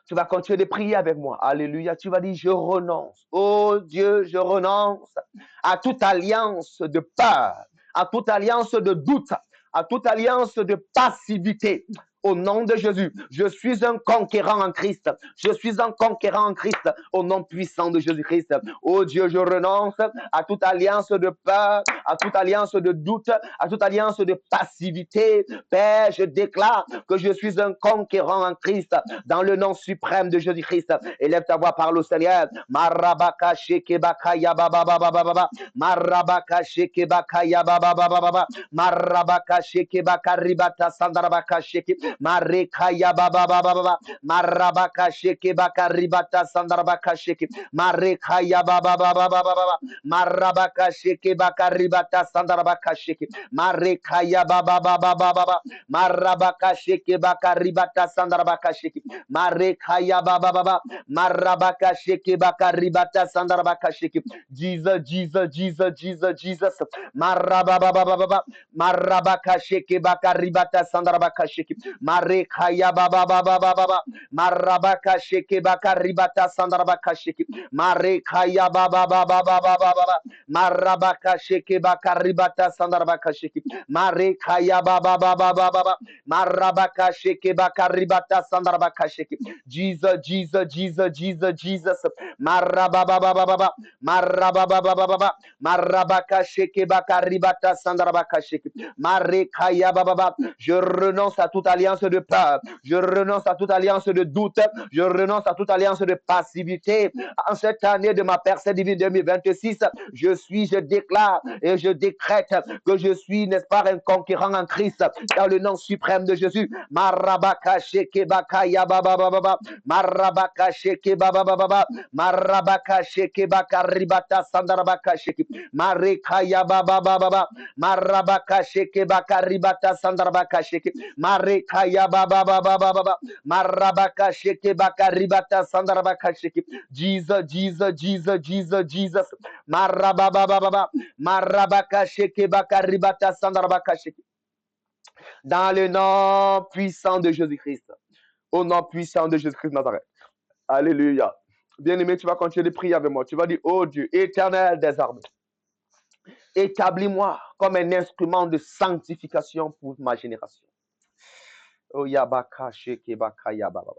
Tu vas continuer de prier avec moi. Alléluia. Tu vas dire, je renonce. Oh Dieu, je renonce à toute alliance de peur, à toute alliance de doute, à toute alliance de passivité. Au nom de Jésus, je suis un conquérant en Christ. Je suis un conquérant en Christ. Au nom puissant de Jésus-Christ. Oh Dieu, je renonce à toute alliance de peur, à toute alliance de doute, à toute alliance de passivité. Père, je déclare que je suis un conquérant en Christ. Dans le nom suprême de Jésus-Christ. Élève ta voix, parle au Seigneur. Marabaka shekebaka ya baba baba baba. Marabaka shekebaka ya baba baba baba. Marabaka shekebaka ribata sandarabaka sheke. Mareka ya baba baba baba. Marabaka shekebaka ribata sandarabaka sheke. Mareka ya baba baba baba. Marabaka shekebaka ribata sandarabaka sheke. Mareka ya baba baba baba. Marabaka shekebaka ribata sandarabaka sheke. Marekaya baba baba. Marabaka sheke baka ribata sandarabaka sheke. Jesus, Jesus, Jesus, Jesus, Jesus. Marababa baba baba. Marabaka sheke baka ribata sandarabaka sheke. Marekaya baba baba baba. Marabaka sheke baka ribata sandarabaka sheke. Marekaya baba baba baba baba. Marabaka sheke baka ribata sandarabaka sheke. Marekaya baba baba baba. Marabaka sheke baka ribata sandarabaka sheke. Jesus, Jesus, Jesus, Jesus, Jesus. Marabababababa. Marabababababa. Marabaka sheke baka ribata sandarabaka sheke. Marekaya bababa. Je renonce à toute alliance de peur. Je renonce à toute alliance de doute. Je renonce à toute alliance de passivité. En cette année de ma percée divine 2026, je déclare et je décrète que je suis, n'est-ce pas, un conquérant en Christ dans le nom suprême de Jésus. Marabaka sheke baka ya baba baba. Marabaka sheke baba baba. Marabaka sheke baka ribata sandarabaka sheke. Mareka ya baba baba. Marabaka sheke baka ribata sandarabaka sheke. Mareka ya baba baba. Marabaka sheke baka ribata sandarabaka sheke. Jesus, Jesus, Jesus, Jesus, Jesus. Marababa. Marabaka sheke baka ribata sandarabaka sheke. Dans le nom puissant de Jésus-Christ. Au nom puissant de Jésus-Christ de Nazareth. Alléluia. Bien-aimé, tu vas continuer de prier avec moi. Tu vas dire, oh Dieu, éternel des armées, établis-moi comme un instrument de sanctification pour ma génération. Oh, yabaka, shekebaka, yababa.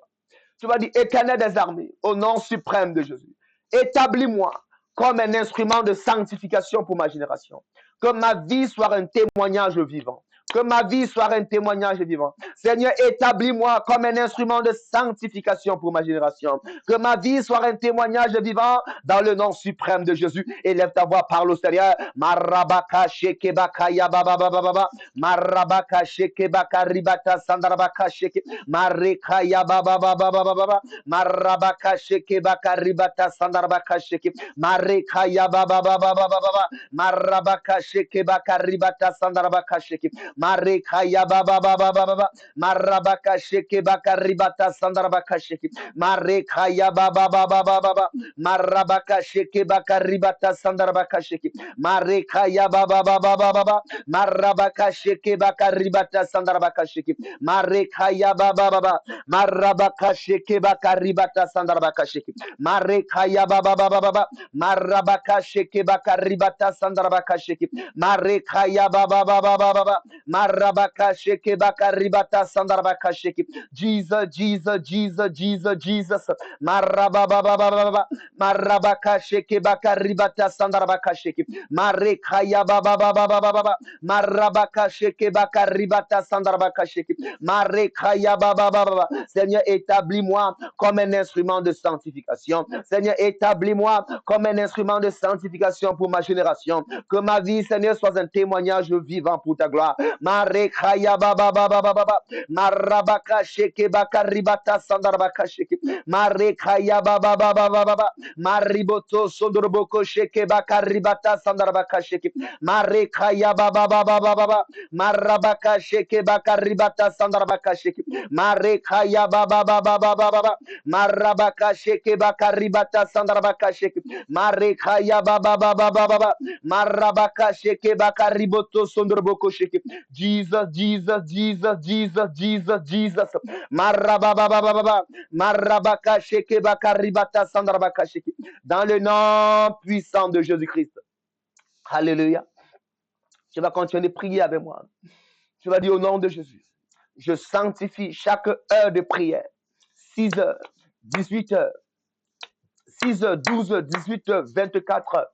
Tu vas dire, éternel des armées, au nom suprême de Jésus, établis-moi comme un instrument de sanctification pour ma génération. Que ma vie soit un témoignage vivant. Que ma vie soit un témoignage vivant. Seigneur, établis-moi comme un instrument de sanctification pour ma génération. Que ma vie soit un témoignage vivant dans le nom suprême de Jésus. Élève ta voix, parle au Seigneur. Marabaka shekebaka yababa. Marabaka shekebaka ribata sandarabaka sheke. Mareka yababa. Marabaka shekebaka ribata sandarabaka sheke. Mareka yababa. Marabaka shekebaka ribata sandarabaka sheke. Marekaya baba baba baba. Marabaka sheke baka ribata sandarabaka sheke. Marekaya baba baba baba. Marabaka sheke baka ribata sandarabaka sheke. Marekaya baba baba baba. Marabaka sheke baka ribata sandarabaka sheke. Marekaya baba baba. Marabaka sheke baka ribata sandarabaka sheke. Marekaya baba baba baba. Marabaka sheke baka ribata sandarabaka sheke. Marekaya baba baba baba. Marabaka sheke baka ribata sandarabaka sheke. Jesus, Jesus, Jesus, Jesus, Jesus. Marababa baba baba. Marabaka sheke baka ribata sandarabaka sheke. Marekaya baba baba baba. Marabaka sheke baka ribata sandarabaka sheke. Marekaya baba baba. Seigneur, établis-moi comme un instrument de sanctification. Seigneur, établis-moi comme un instrument de sanctification pour ma génération. Que ma vie, Seigneur, soit un témoignage vivant pour ta gloire. Marekaya baba baba baba. Marabaka sheke baka ribata sandarabaka sheke. Marekaya baba baba baba. Mariboto sondoroboko sheke baka ribata sandarabaka sheke. Marekaya baba baba baba. Marabaka sheke baka ribata sandarabaka sheke. Marekaya baba baba baba. Marabaka sheke baka ribata sandarabaka sheke. Marekaya baba baba baba. Marabaka sheke baka riboto sondoroboko sheke. Jesus, Jesus, Jesus, Jesus, Jesus, Jesus. Marababa baba. Marabaka sheke baka ribata sandarabaka sheke. Dans le nom puissant de Jésus-Christ. Alléluia. Tu vas continuer de prier avec moi. Tu vas dire au nom de Jésus. Je sanctifie chaque heure de prière. 6 heures, 18 heures, 6 heures, 12 heures, 18 heures, 24 heures.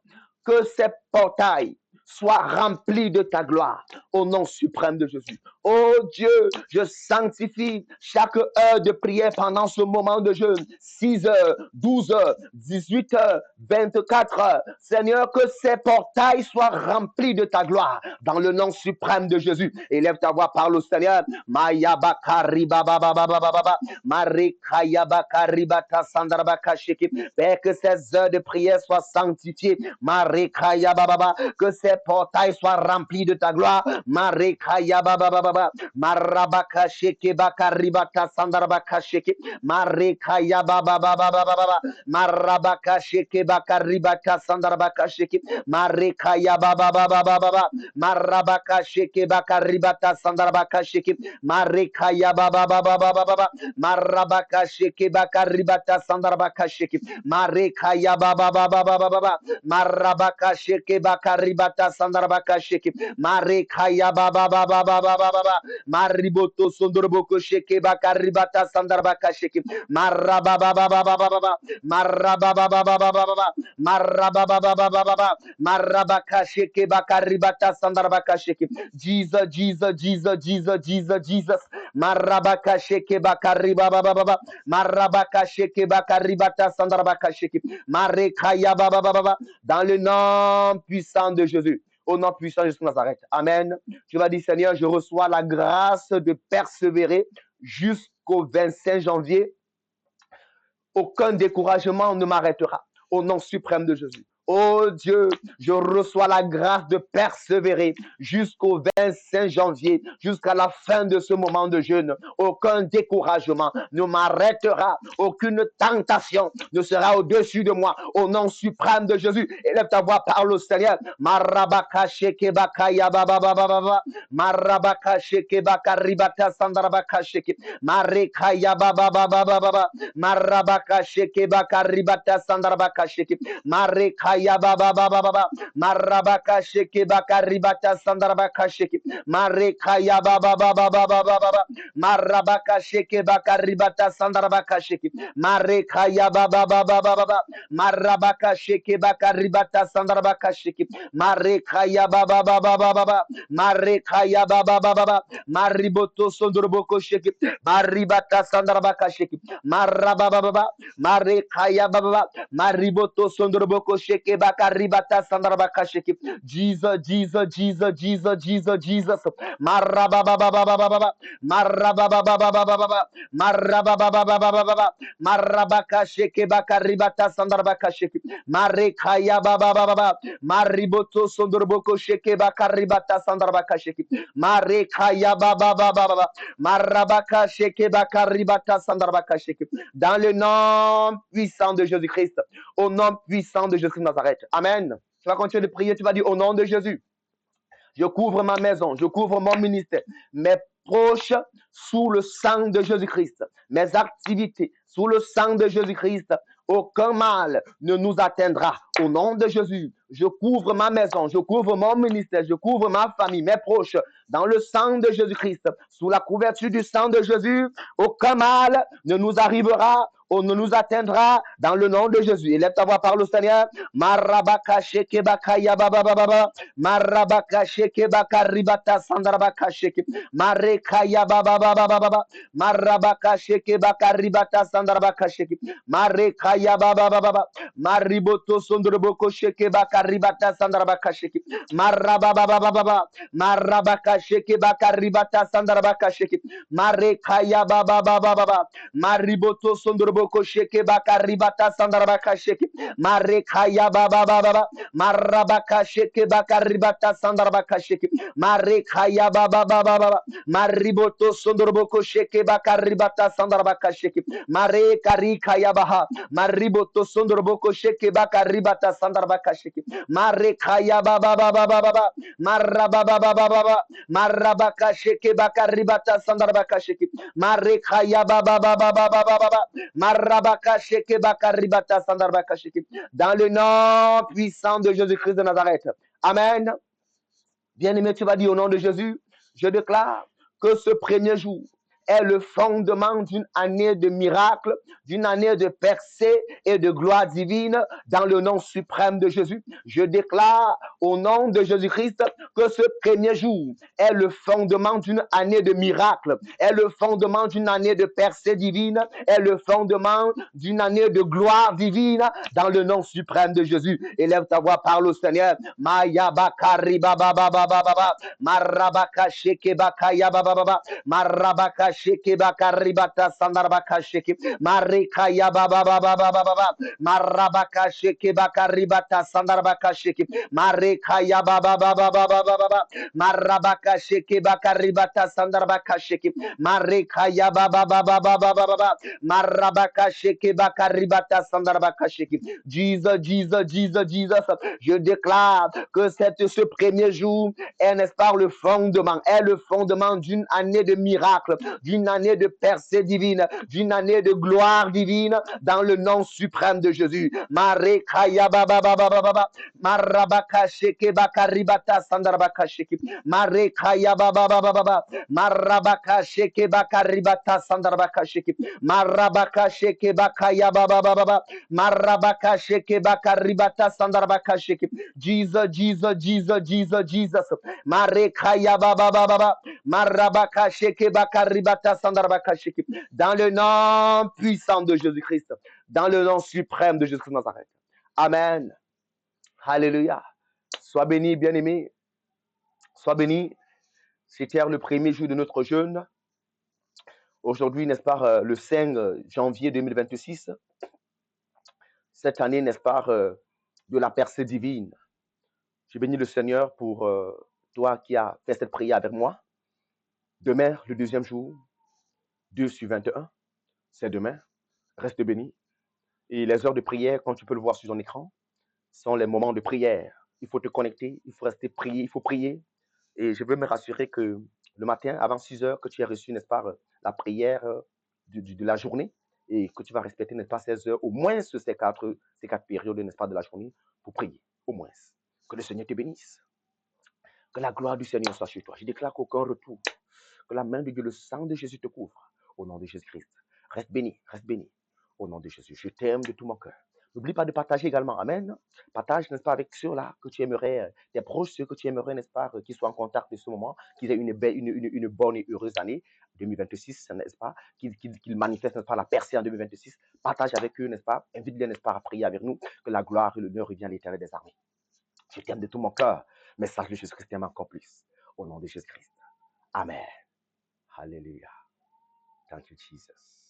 Que ces portails soient remplis de ta gloire au nom suprême de Jésus. Oh Dieu, je sanctifie chaque heure de prière pendant ce moment de jeûne. 6 heures, 12 heures, 18 heures, 24 heures. Seigneur, que ces portails soient remplis de ta gloire dans le nom suprême de Jésus. Élève ta voix, parle au Seigneur. Maya bakari baba baba baba baba. Marikaya bakari bata sandarabaka shiki. Père, que ces heures de prière soient sanctifiées. Marikaya baba. Que ces portails soient remplis de ta gloire. Marikaya baba baba. Marabaka shiki bakari bata sandarabaka shiki. Marikaya baba baba baba. Marabaka shiki bakari bata sandarabaka shiki. Marikaya baba baba baba. Marabaka shiki bakari bata sandarabaka shiki. Marikaya baba baba baba. Marabaka shiki bakari bata sandarabaka shiki. Marikaya baba baba baba. Marabaka shiki bakari bata sandarabaka shiki. Marikaya baba baba baba. Mariboto sondoroboko shiki bakari bata sandarabaka shiki. Marababa baba baba. Marababa baba baba. Marababa baba baba. Marabaka shiki bakari bata sandarabaka shiki. Jesus, Jesus, Jesus, Jesus, Jesus, Jesus. Marabaka sheke bakari baba baba. Marabaka sheke bakari bata sandarabaka sheke. Marekaya baba baba. Dans le nom puissant de Jésus. Au nom puissant de Jésus de Nazareth. Amen. Tu vas dire, Seigneur, je reçois la grâce de persévérer jusqu'au 25 janvier. Aucun découragement ne m'arrêtera. Au nom suprême de Jésus. Oh Dieu, je reçois la grâce de persévérer jusqu'au 25 janvier, jusqu'à la fin de ce moment de jeûne. Aucun découragement ne m'arrêtera. Aucune tentation ne sera au-dessus de moi. Au nom suprême de Jésus. Élève ta voix, parle au Seigneur. Marabaka sheke baka ya baba baba baba. Marabaka sheke baka ribata sandarabaka sheke. Mareka ya baba baba baba. Marabaka sheke baka ribata sandarabaka sheke. Mareka ya baba baba baba. Marabaka sheke baka ribata sandarabaka sheke. Mareka ya baba baba baba baba. Marabaka sheke baka ribata sandarabaka sheke. Mareka ya baba baba baba. Marabaka sheke baka ribata sandarabaka sheke. Mareka ya baba baba baba. Mareka ya baba baba. Mariboto sondoroboko sheke. Maribata sandarabaka sheke. Marababa baba. Mareka ya baba. Mariboto sondoroboko sheke. sheke bakaribata sandarabaka sheke. Jesus, Jesus, Jesus, Jesus, Jesus, Jesus. Marababababababa. Marababababababa. Marababababababa. Marabaka sheke bakaribata sandarabaka sheke. Marekaya babababa. Mariboto sondoroboko sheke bakaribata sandarabaka sheke. Marekaya babababa. Marabaka sheke bakaribata sandarabaka sheke. Dans le nom puissant de Jésus-Christ. Au nom puissant de Jésus de Nazareth. Amen. Tu vas continuer de prier, tu vas dire au nom de Jésus. Je couvre ma maison, je couvre mon ministère, mes proches sous le sang de Jésus-Christ, mes activités sous le sang de Jésus-Christ. Aucun mal ne nous atteindra. Au nom de Jésus, je couvre ma maison, je couvre mon ministère, je couvre ma famille, mes proches dans le sang de Jésus-Christ. Sous la couverture du sang de Jésus, aucun mal ne nous arrivera ou ne nous atteindra dans le nom de Jésus. Élève ta voix, parle au Seigneur. Marabaka sheke bakaya baba. Marabaka sheke bakaribata sandarabaka sheke. Marekaya baba. Marabaka sheke bakaribata sandarabaka sheke. Marekaya baba. Mariboto sondroboko sheke bakaribata sandarabaka sheke. Marababa. Marabaka sheke bakaribata sandarabaka sheke. Marekaya baba. Mariboto sondroboko sheke bakaribata sandarabaka sheke. Marekaya baba. Marabaka sheke bakaribata sandarabaka sheke. Marekaya baba. Mariboto sondroboko sheke bakaribata sandarabaka sheke. Marekarikaya baha. Mariboto sondroboko sheke bakaribata sandarabaka sheke. Marekaya baba. Marababa. Marabaka sheke bakaribata sandarabaka sheke. Marekaya baba. Marabaka sheke bakaribata sandarabaka sheke. Dans le nom puissant de Jésus-Christ de Nazareth. Amen. Bien-aimé, tu vas dire au nom de Jésus, je déclare que ce premier jour est le fondement d'une année de miracles, d'une année de percée et de gloire divine dans le nom suprême de Jésus. Je déclare au nom de Jésus-Christ que ce premier jour est le fondement d'une année de miracles, est le fondement d'une année de percée divine, est le fondement d'une année de gloire divine dans le nom suprême de Jésus. Élève ta voix, parle au Seigneur. Maya bakari baba. Marabaka sheke bakaya baba. Marabaka sheke bakaribata sandarabaka sheke. Marikaya baba. Marabaka sheke bakaribata sandarabaka sheke. Marikaya baba. Marabaka sheke bakaribata sandarabaka sheke. Marikaya baba. Marabaka sheke bakaribata sandarabaka sheke. Jesus. Je déclare que ce premier jour est, n'est-ce pas, le fondement d'une année de miracles, d'une année de percée divine, d'une année de gloire divine dans le nom suprême de Jésus. Marekaya baba. Marabaka sheke bakaribata sandarabaka sheke. Marekaya baba. Marabaka sheke bakaribata sandarabaka sheke. Marabaka sheke bakaya baba. Marabaka sheke bakaribata sandarabaka sheke. Jesus. Marekaya baba. Marabaka sheke bakaribata sandarabaka sheke. Dans le nom puissant de Jésus-Christ, dans le nom suprême de Jésus-Christ de Nazareth. Amen. Alléluia. Sois béni, bien-aimé. Sois béni. C'était le premier jour de notre jeûne. Aujourd'hui, n'est-ce pas, le 5 janvier 2026. Cette année, n'est-ce pas, de la percée divine. Je bénis le Seigneur pour toi qui as fait cette prière avec moi. Demain, le deuxième jour, 2/21, c'est demain. Reste béni. Et les heures de prière, comme tu peux le voir sur ton écran, sont les moments de prière. Il faut te connecter, il faut rester prier, il faut prier. Et je veux me rassurer que le matin, avant 6 heures, que tu as reçu, n'est-ce pas, la prière de la journée et que tu vas respecter, n'est-ce pas, 16 heures, au moins ces quatre périodes, n'est-ce pas, de la journée pour prier. Au moins. Que le Seigneur te bénisse. Que la gloire du Seigneur soit sur toi. Je déclare qu'aucun retour, que la main de Dieu, le sang de Jésus te couvre. Au nom de Jésus-Christ. Reste béni. Au nom de Jésus. Je t'aime de tout mon cœur. N'oublie pas de partager également. Amen. Partage, n'est-ce pas, avec ceux-là que tu aimerais, tes proches, ceux que tu aimerais, n'est-ce pas, qu'ils soient en contact de ce moment, qu'ils aient une bonne et heureuse année 2026, n'est-ce pas, qu'ils manifestent, n'est-ce pas, la percée en 2026. Partage avec eux, n'est-ce pas, invite-les, n'est-ce pas, à prier avec nous, que la gloire et l'honneur reviennent à l'Éternel des armées. Je t'aime de tout mon cœur. Message de Jésus-Christ t'aime encore plus. Au nom de Jésus-Christ. Amen. Hallelujah. Thank you, Jesus.